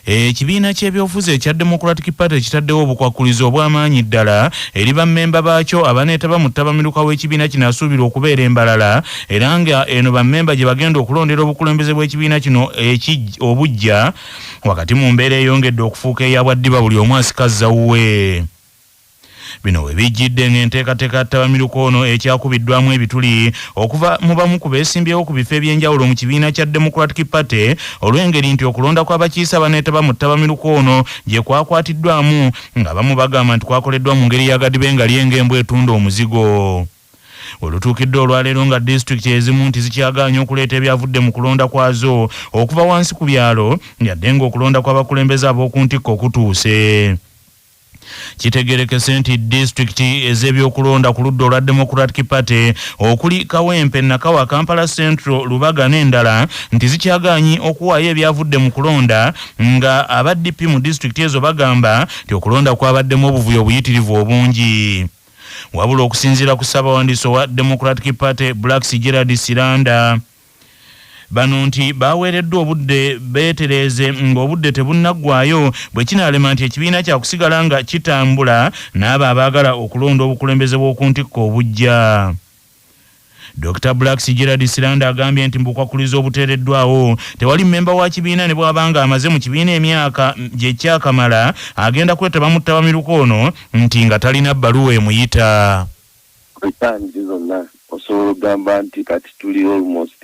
Ekibiina ky'ebyobufuzi ekya Democratic Party kitaddewo obukwakulizo obw'amaanyi ddala eri bammemba baakyo abaneetaba mu ttabamiruka w'ekibiina kino asuubira okubeera embalala era nga eno bammemba gye bagenda okulondera obukulembeze bw'ekibiina kino obujja wakati mu mbeera eyongedde okufuuka eya bwaddiba buli omu asikazza wuwe. Bino we bijjidde ng'enteekateeka ttabamiruka ono ekyakubiddwamu ebituli okuva mu bamu ku beesimbyewo ku bifo eby'enjawulo mu kibiina kya Democratic Party olw'engeri nti okulonda kw'abakiise abaneetaba mu ttabamiruka ono gye kwakwatiddwamu nga bamu bagamba nti kwakoleddwa mu ngeri y'agadibe nga ly'engembwa etunda omuzigo. Olutuukidde olwaleero nga disitulikiti ezimu nti zikyagaanye okuleeta ebyavudde mu kulonda kwazo okuva wansi ku byalo yadde ng'okulonda kw'abakulembeze ab'oku ntikko kutuuse. Kitegerekese nti disitulikiti ez'ebyokulonda ku ludda olwa Democratic Party okuli Kawempe, Nakawa, Kampala Central, Lubaga n'endala nti zikyagaanyi okuwaayo ebyavudde mu kulonda nga aba DP mu disitulikiti ezo bagamba nti okulonda kwabaddemu obuvuyo obuyitirivu obungi. Wabula okusinziira ku ssaabawandiisi wa Democratic Party Blacks Gerard Siranda bano nti baweereddwa obudde beetereeze ng'obudde tebunnaggwaayo bwe kinaalema nti ekibiina kya kusigala nga kitambula n'abo abaagala okulonda obukulembeze bw'oku ntikko obujja. Dr. Blacks Gerard Siranda agambye nti mbukwakuliza obuteereddwawo tewali mmemba wa kibiina ne bw'abanga amaze mu kibiina emyaka gye kyakamala agenda kwetaba mu ttabamiruka ono nti nga talina bbaluwa emuyita. Zonna osobola okugamba nti kati tuli almost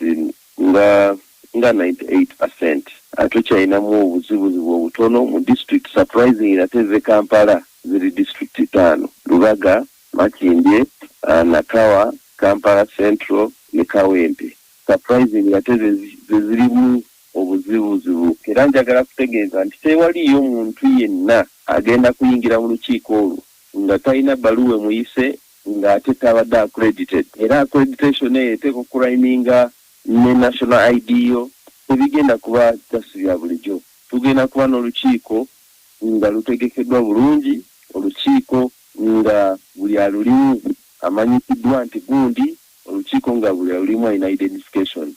nga 98%. Tukyalinamu obuzibuzibu obutono mu district surprising ate Kampala ziri district 5: Lubaga, Makindye, Nakawa, Kampala Central ne Kawempe. Surprising ate zirimu obuzibuzibu era njagala kutegeeza nti tewaliyo omuntu yenna agenda kuyingira mu lukiiko olwo nga talina bbaluwa emuyise nga ate tabadde accredited era accreditation eyo eteeka okulayininga ne national ID yo tebigenda kuba tasi bya bulijjo. Tugenda kuba n'olukiiko nga lutegekeddwa bulungi, olukiiko nga buli alulimu amanyikiddwa nti gundi, olukiiko nga buli alulimu alina identification.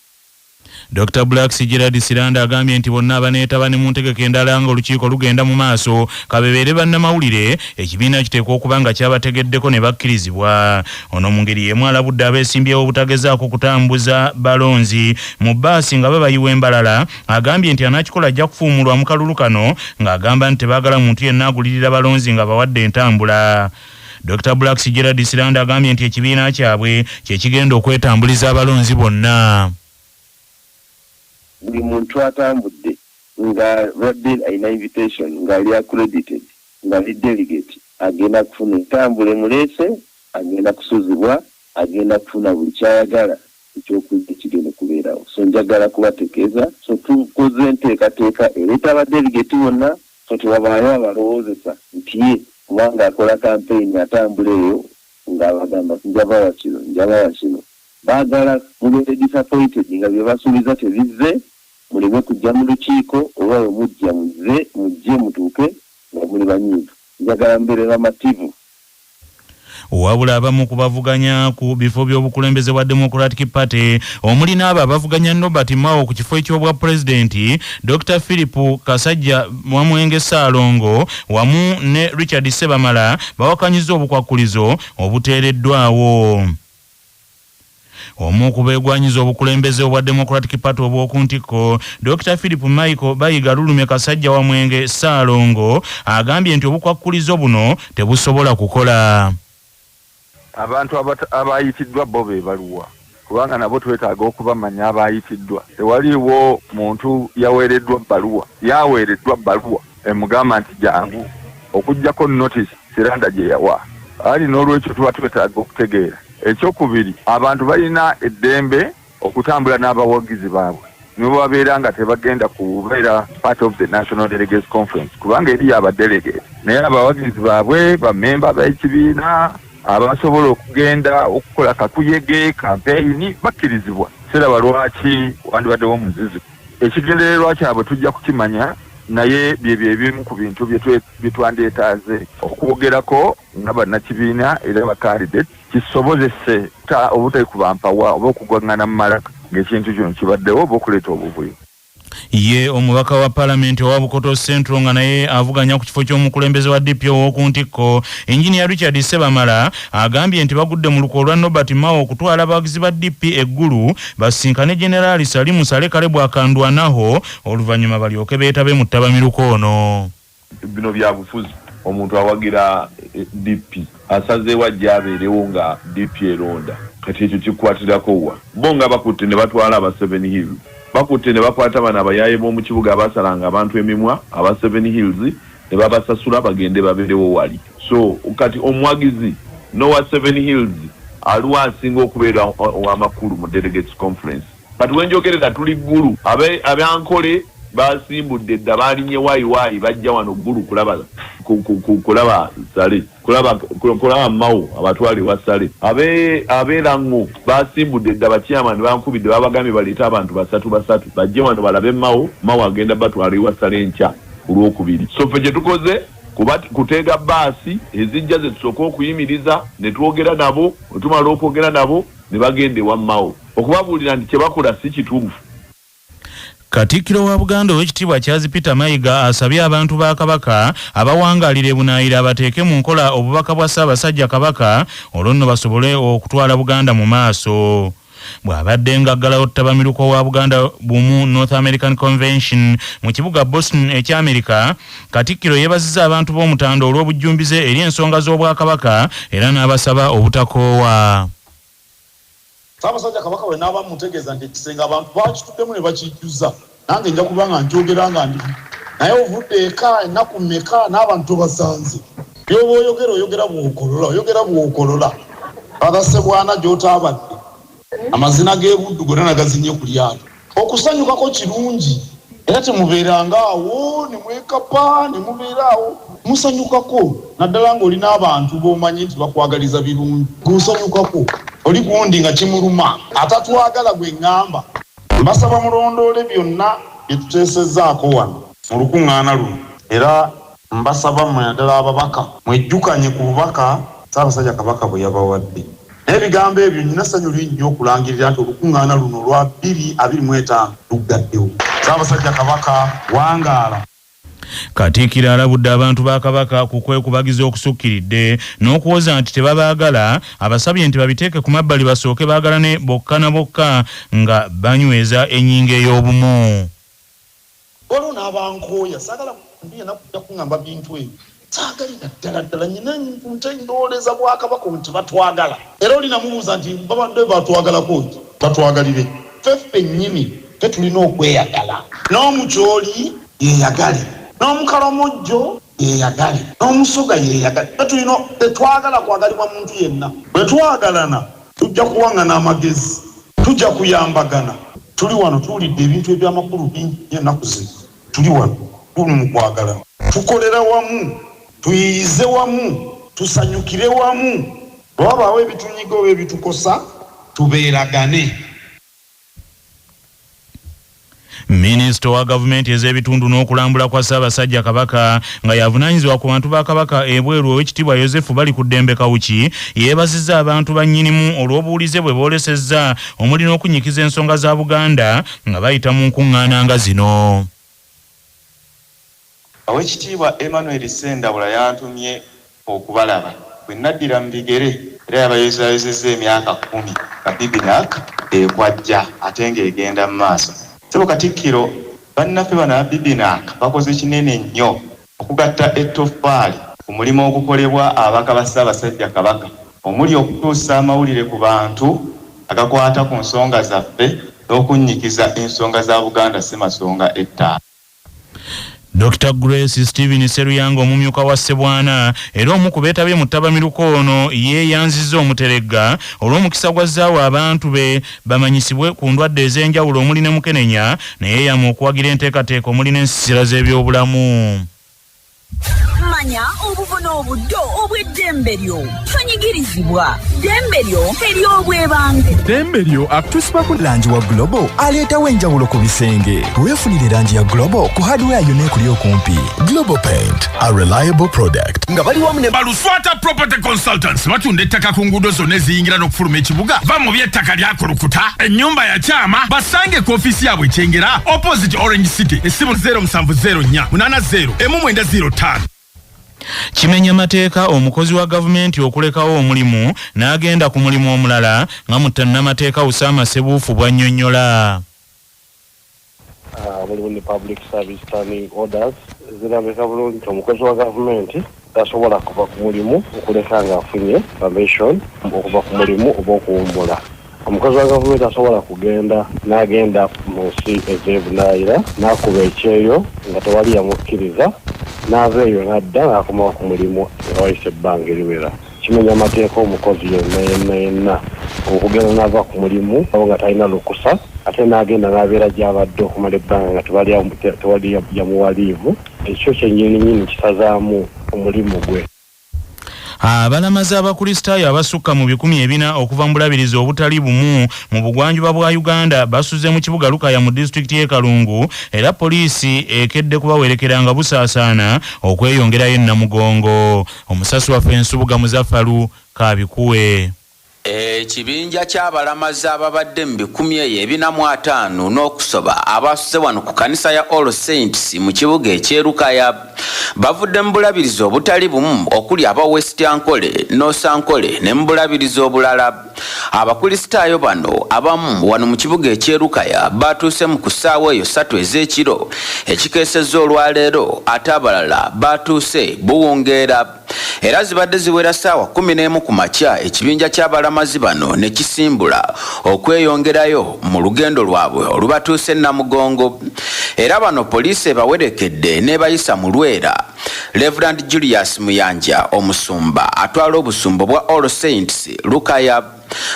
Dr. Blacks Gerard Siranda agambye nti bonna abaneetaba ne mu ntegeka endala nga olukiiko lugenda mu maaso kabebeere bannamawulire ekibiina kiteekwa okuba nga kyabategeddeko ne bakkirizibwa. Ono mu ngeri y'emu alabudde abeesimbyewo obutagezaako kutambuza balonzi mu bbaasi nga babayiwa embalala. Agambye nti anaakikola ajja kufuumulwa mu kalulu kano ng'agamba nti tebaagala muntu yenna agulirira balonzi nga bawadde entambula. Dr. Blacks Gerard Siranda agambye nti ekibiina kyabwe kye kigenda okwetambuliza abalonzi bonna. Buli muntu atambudde nga badde alina invitation nga ali accredited nga ali delegate agenda kufuna entambula emuleese, agenda kusuzibwa, agenda kufuna buli kyayagala ekyokulya ekigenda kubeerawo. So njagala kubategeeza tukoze enteekateeka ereeta abadelegate bonna so tewabaayo abalowoozesa nti ye kubanga akola campaign atambula eyo ng'abagamba njaba wa kino. Baagala mubeere disappointed nga bye basuubiza tebizze, muleme kujja mu lukiiko oba mujja mujje mutuuke nga muli banyiivu. Njagala mbeere bamativu. Wabula abamu ku bavuganya ku bifo by'obukulembeze bwa Democratic Party omuli n'abo abavuganya Robert Mao ku kifo eky'obwa pulezidenti, Dr. Philip Kasajja Wamwenge Ssaalongo wamu ne Richard Sebamala bawakanyiza obukwakulizo obuteereddwawo. Omu ku beegwanyiza obukulembeze obwa Democratic Party obw'oku ntikko, Dr. Philip Michael Bayiga Lulume Kasajja Wamwenge Ssaalongo agambye nti obukwakkulizo buno tebusobola kukola. Abantu abayitiddwa bo be baluwa kubanga nabo twetaaga okubamanya abayitiddwa. Tewaliwo muntu yaweereddwa bbaluwa emugamba nti jangu okujjako notice Siranda gye yawa. Ali n'olwekyo tuba twetaaga okutegeera. Ekyokubiri, abantu balina eddembe okutambula n'abawagizi baabwe nibo babeera nga tebagenda kubeera part of the National Delegates Conference kubanga eri abadelegate naye abawagizi baabwe bammemba b'ekibiina abasobola okugenda okukola kakuyege campaign bakkirizibwa. Seraba lwaki wandibaddewo omuzizi. Ekigendererwa kyabwe tujja kukimanya naye byebyo ebimu ku bintu bye twandeetaaze okwogerako nga bannakibiina era bakandidate kisobozese obutali kubampawa oba okugwangana mu malaka ng'ekintu kino kibaddewo oba okuleeta obuvuyo. Ye omubaka wa parliament wa Bukoto Central nga naye avuganya ku kifo ky'omukulembeze wa DP w'okuntiko Engineer Richard Sebamala agambye nti bagudde mu luko lwa Nobert Mao okutwala abagizi ba DP eggulu basinkane General Salimu Salekale bwakandwa naho oluvannyuma balyoke beetabe mu ttabamiruko ono. Bino bya bufuzi omuntu awagira DP asazeewo ajja abeerewo nga DP eronda kati ekyo kikwatirako wa bonga bakutte ne batwala aba 7 Hills bakutte ne bakwata bana abayaye b'omu kibuga abasalanga abantu emimwa aba 7 Hills ne babasasula bagende babeerewo wali so kati omwagizi nowa 7 Hills aliwo asinga okubeera ow'amakulu mu delegates conference kati wenjogerera tuli ggulu abankole basimbudde dda balinye wayi bajja wano ggulu kulaba Sale kulaba Mao abatwali wa Sale abeerango basimbudde dda bachairman bankubidde babagambye baleeta abantu basatu bajje wano balabe Mao agenda batwali wa Sale enkya olwokubiri so ffe gye tukoze kuteega baasi ezijja ze tusooka okuyimiriza ne twogera nabo otumala okwogera nabo ne bagende wa Mao okubabuulira nti kye bakola si kituufu. Katikkiro wa Buganda ow'ekitiibwa Charles Peter Mayiga asabye abantu ba Kabaka abawangalira ebunaayira abateeke mu nkola obubaka bwa Ssaabasajja Kabaka olwo nno basobole okutwala Buganda mu maaso. Bw'abadde ng'aggalawo ttabamiruko wa Buganda bumu North American Convention mu kibuga Boston eky'Amerika, Katikkiro yeebazizza abantu b'omutanda olw'obujjumbize eri ensonga z'Obwakabaka era n'abasaba obutakoowa. Ssaabasajja Kabaka bwe n'aba mutegeeza nti ekisenga abantu bakituddemu ne bakijjuza nange nja kuba nga njogera nga ndi naye ovudde eka ennaku mmeka n'abantu tobasanze byoba oyogera bw'okolola bagasebwana gy'otaabadde amazina g'ebuddu gonna nagazinye ku lyato okusanyukako kirungi era temubeeranga awo ne mwekapa ne mubeera awo musanyukako naddala ng'olina abantu b'omanyi nti bakwagaliza birungi gusanyukako oli gundi nga kimuluma atatwagala gwe ngamba mbasaba mulondoole byonna bye tuteesezzaako wano mu lukuŋŋaana luno era mbasaba mmwe naddala ababaka mwejjukanye ku bubaka Ssaabasajja Kabaka bwe yabawadde n'ebigambo ebyo nnina ssanyu linnyo okulangirira nti olukuŋŋaana luno lwa 2025 luggaddewo. Ssaabasajja Kabaka wangaala. Katikkiro alabudde abantu ba Kabaka ku kwekubagiza okusukkiridde n'okuwoza nti tebabaagala abasabye nti babiteeke ku mabbali basooke baagalane bokka na bokka nga banyweza ennyingo ey'obumu. Waliwo n'abankooya saagala mbiyena kujja kuŋŋamba bintu ebyo saagalira ddala nyina nte ndooleza Bwakabaka nti batwagala era olinamubuuza nti babadde batwagalako ki batwagalire ffe nnyini fe tulina okweyagala n'omukyoli yeeyagale n'omukalamojjo yeeyagale n'omusoga yeeyagale tetulina tetwagala kwagalibwa muntu yenna bwe twagalana tujja kuwaŋŋana amagezi tujja kuyambagana tuli wano tuwulidde ebintu eby'amakulu bingi ennaku zino tuli wano tuli mu kwagalana tukolera wamu tuyiyize wamu tusanyukire wamu bw'abaawo ebitunyiga oba ebitukosa tubeeragane. Minisita wa gavumenti ez'ebitundu n'okulambula kwa Ssaabasajja Kabaka nga yavunaanyizibwa ku bantu ba Kabaka ebweru ow'ekitiibwa Yozefu bali ku ddembe Kawuki yeebazizza abantu bannyinimu olw'obuwulize bwe boolesezza omuli n'okunyikiza ensonga za Buganda nga bayita mu nkuŋŋaana nga zino. Ow'ekitiibwa Emmanuel Sendawula yantumye okubalaba bwe naddira mu bigere era yabayozaayozezza emyaka 10 nga BBNAC ekwajja ate ng'egenda mu maaso. Sebo Katikkiro bannaffe bano BBNAC bakoze kinene nnyo okugatta ettoffaali ku mulimu ogukolebwa ababaka ba Ssaabasajja Kabaka omuli okutuusa amawulire ku bantu agakwata ku nsonga zaffe n'okunnyikiza ensonga za Buganda si masonga ettaano. Dr. Grace Stephen Seruyanga omumyuka wa Ssebwana era omu ku beetabye mu ttabamiruko ono yeeyanzizza omuteregga olw'omukisa gwazzaawo abantu be bamanyisibwe ku ndwadde ez'enjawulo omuli ne mukenenya naye yeeyama okuwagira enteekateeka omuli n'ensiisira z'ebyobulamu. manya obuvuna obuddo obw'eddembe lyo tonyigirizibwa ddembe lyo ery'obwebange ddembe lyo akutusibako langi wa Global aleetawo enjawulo ku bisenge weefunire langi ya Global ku hardware yonna ekuli okumpi. Global Paint, a reliable product. nga bali wamu ne Baluswata Property Consultants batunda ettaka ku nguudo zonna eziyingira n'okufuluma ekibuga va mu by'ettaka lyakulukuta ennyumba ya kyama basange ku ofiisi yaabwe ekyengera opposite Orange City essimu 0704 80 1905. Kimenya mateeka omukozi wa gavumenti okulekawo omulimu n'agenda ku mulimu omulala nga munnamateeka Usama Sebuufu bw'annyonnyola. Mulimu ne public service standing orders zirabika bulungi nti omukozi wa gavumenti tasobola kuva ku mulimu okuleka ng'afunye permission okuva ku mulimu oba okuwummula. Omukozi wa gavumenti asobola kugenda n'agenda mu nsi ez'ebunaayira n'akuba ekyeyo nga tewali yamukkiriza n'ava eyo n'adda n'akomawo ku mulimu awayise ebbanga eriwera. Kimenya amateeka omukozi yenna okugenda n'ava ku mulimu abo nga talina lukusa ate n'agenda n'abeera gy'abadde okumala ebbanga nga tewali yamuwa liivu, ekyo kyennyini kisazaamu omulimu gwe. Abalamazi abakristaayo abasukka mu 400 okuva mu bulabirizi obutali bumu mu bugwanjuba bwa Uganda basuze mu kibuga Lukaya mu district y'e Kalungu era poliisi ekedde kubawerekera nga busaasaana okweyongerayo e Namugongo. Omusasi wa Fensubuga Muzaffalu Kabikuwe. Ekibinja ky'abalamazi ababadde mu 145 n'okusoba abasuze wano ku kanisa ya All Saints mu kibuga eky'Erukaya bavudde mu bulabirizi obutali bumu okuli aba West Ankole, North Ankole ne mu bulabirizi obulala. Abakristaayo bano abamu wano mu kibuga eky'Erukaya batuuse mu kusaawa eyo 3 ez'ekiro ekikeesezza olwaleero ate abalala batuuse buwungeera. Era zibadde ziwera ssaawa 11 ku makya ekibinja ky'abalamazi bano ne kisimbula okweyongerayo mu lugendo lwabwe olubatuuse e Namugongo. Era bano poliisi ebawerekedde n'ebayisa mu Lwera. Reverend Julius Muyanja omusumba atwala obusumba bwa All Saints Lukaya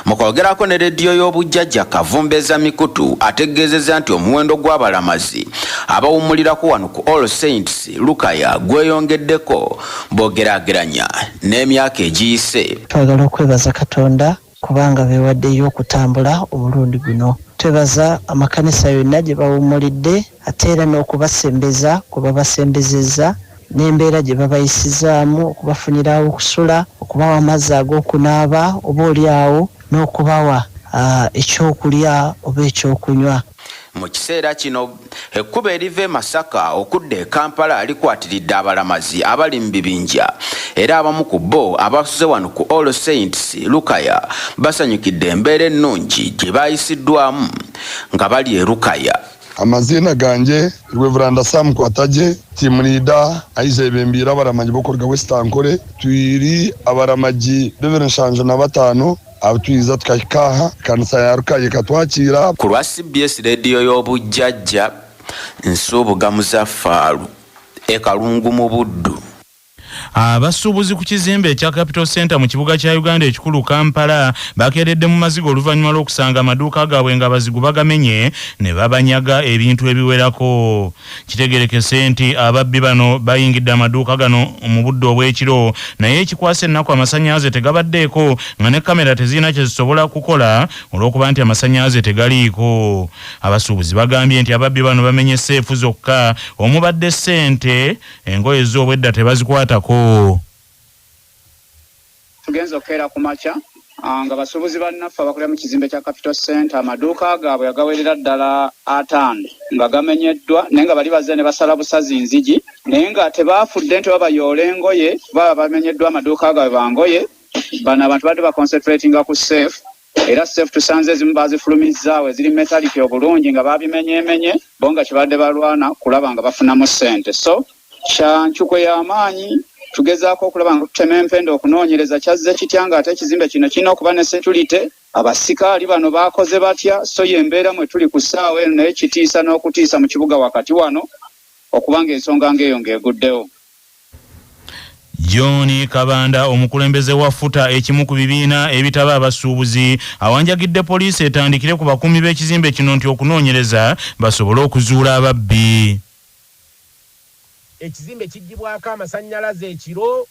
mu kwogerako ne rediyo y'obujjajja Kavumbeza Mikutu ategeezezza nti omuwendo gw'abalamazi abawummulirako wano ku All Saints Lukaya gweyongeddeko boogeraageranya n'emyaka egiyise. Twagala okwebaza Katonda kubanga beewaddeyo okutambula omulundi guno. Twebaza amakanisa yonna gye bawummulidde ate era n'okubasembeza kuba basembezezza n'embeera gye babayisizaamu okubafunirawo okusula okubawa amazzi ag'okunaaba oba oliawo n'okubawa ekyokulya oba ekyokunywa. Mu kiseera kino ekkuba eriva e Masaka okudda e Kampala likwatiridde abalamazi abali mu bibinja era abamu ku bo abasuze wano ku All Saints Lukaya basanyukidde embeera ennungi gye bayisiddwamu nga bali e Lukaya. Amazina ganje Reverend Sam Kwataje team leader aize bembira abaramaji bokorga West Ankole twiri abaramaji 2005 abatuiza tukakaha kanisa ya Rukaya katwakira ku lwa CBS radio y'obujjajja Nsubuga Muzaffalu e Kalungu mu Buddu. Abasuubuzi ku kizimbe ekya Capital Center mu kibuga kya Uganda ekikulu Kampala bakeredde mu mazigo oluvannyuma lw'okusanga amaduuka gaabwe nga bazigu bagamenye ne babanyaga ebintu ebiwerako. Kitegerekese nti ababbi bano bayingidde amaduuka gano mu budde obw'ekiro naye ekikwasa ennaku amasannyalaze tegabaddeeko nga ne kamera tezirina kye zisobola kukola olw'okuba nti amasannyalaze tegaliiko. Abasuubuzi bagambye nti ababbi bano bamenye seefu zokka omubadde ssente engoye z'obwedda tebazikwatako. Tugenza okera ku makya nga basuubuzi bannaffe abakolera mu kizimbe kya Capital Center amaduuka gaabwe yagawerera ddala 5 nga gamenyeddwa naye nga bali bazze ne basala busazi nzigi naye nga tebaafudde nti babayoola engoye baba bamenyeddwa amaduuka gaabwe bangoye. Bano abantu badde baconcentratinga ku safe era safe tusanze ezimu bazifulumizzaawo eziri metallic obulungi nga babimenyeemenye bo nga kibadde balwana kulaba nga bafunamu ssente. So kyankukwe y'amaanyi tugezaako okulaba nga tutema empenda okunoonyereza kyazze kitya nga ate ekizimbe kino kirina okuba ne security. Abasikaali bano baakoze batya so y'embeera mwe tuli ku ssaawa eno naye kitiisa n'okutiisa mu kibuga wakati wano okuba ng'ensonga ng'eyo ng'eguddewo. John Kabanda omukulembeze wa futa ekimu ku bibiina ebitaba abasuubuzi awanjagidde poliisi etandikire ku bakumi b'ekizimbe kino nti okunoonyereza basobole okuzuula ababbi. ekizimbe kijibwako amasannyalaze ekiro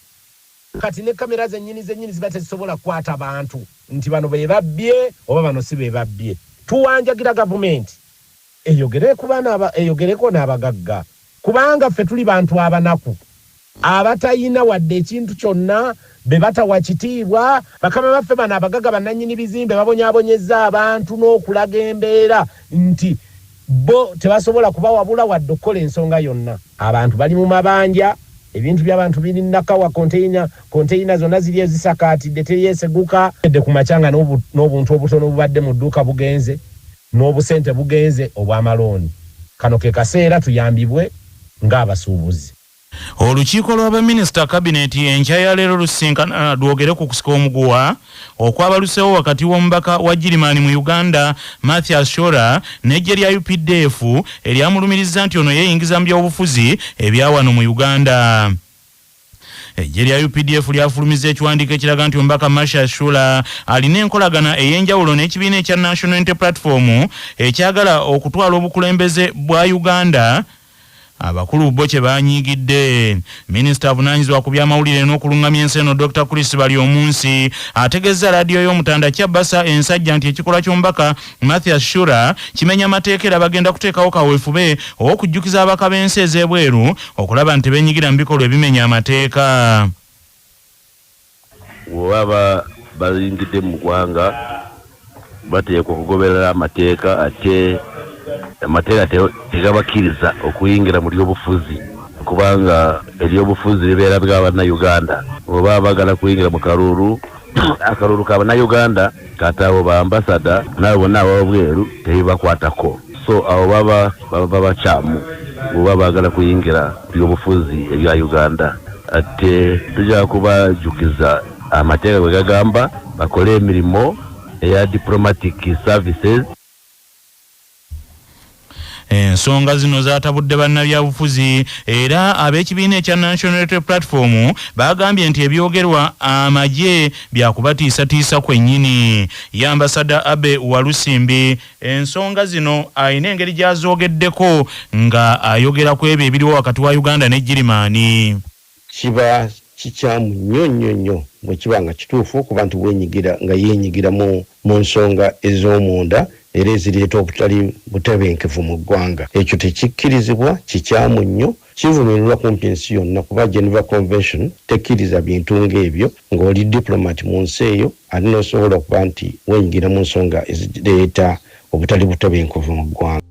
kati ne kamera zennyini ziba tezisobola kukwata abantu nti bano be babbye oba bano si be babbye. Tuwanjagira gavumenti eyogereko n'abagagga kubanga ffe tuli bantu abanaku abatayina wadde ekintu kyonna be batawa kitiibwa. Bakama baffe bano abagagga bannannyini bizimbe babonyaabonyezza abantu n'okulaga embeera nti bo tebasobola kubawabula wadde okukola ensonga yonna. Abantu bali mu mabanja, ebintu by'abantu biri nakawa konteyina zonna ziri ezisakaatidde teryeseguka edde ku macanga n'obuntu obutono obubadde mu dduuka bugenze n'obusente bugenze obw'amalooni. Kano ke kaseera tuyambibwe ng'abasuubuzi. Olukiiko lw'abaminisita kabineti enkya ya leero lusinkana lwogere ku kusika omuguwa okwabaluseewo wakati w'omubaka wa Girimani mu Uganda Mathias Shora n'eggye lya UPDF eryamulumiriza nti ono yeeyingiza mu byobufuzi ebyawano mu Uganda. Eggye lya UPDF lyafulumiza ekiwandiiko ekiraga nti omubaka Mathias Shora alina enkolagana ey'enjawulo n'ekibiina ekya National Unity Platform ekyagala okutwala obukulembeze bwa Uganda. Abakulu bo kye banyiigidde. Minisita avunaanyizibwa ku by'amawulire n'okulungamya ensi eno Dr. Chris Balyomunsi ategeeza laadiyo y'omutanda Kyabasa ensajja nti ekikolwa ky'omubaka Mathias Shora kimenya amateeka era bagenda kuteekawo kaweefube ow'okujjukiza abaka b'ensi ez'ebweru okulaba nti beenyigira mu bikolwa ebimenya amateeka. Bw'oba bayingidde mu ggwanga bateekwa okugoberera amateeka ate amateeka tegabakkiriza okuyingira mu lyobufuzi kubanga eryobufuzi libeera by'Abannayuganda. Oba bagala kuyingira mu akalulu k'Abannayuganda kati abo ba ambasada nabo bonna ab'obweru tebibakwatako. So abo baba bakyamu bw'oba bagala kuyingira lyobufuzi ebya Uganda. Ate tujja kubajjukiza amateeka bwe gagamba bakole emirimu eya diplomatic services. Ensonga zino zaatabudde bannabyabufuzi era ab'ekibiina ekya National Unity Platform bagambye nti ebyogerwa amagye byakubatiisatiisa kwennyini. Ye ambasada Abe Walusimbi ensonga zino ayina engeri gy'azoogeddeko nga ayogera ku ebyo ebiriwo wakati wa Uganda ne Girimani. Kiba kikyamu nnyo bwe kiba nga kituufu ku bantu nga yeenyigira mu nsonga ez'omunda era ezireeta obutali butebenkevu mu ggwanga. Ekyo tekikkirizibwa, kikyamu nnyo, kivumirirwa kumpi ensi yonna kuba Geneva Convention tekkiriza bintu ng'ebyo ng'oli diplomat mu nsi eyo alina osobola okuba nti weenyigira mu nsonga ezireeta obutali butebenkevu mu ggwanga.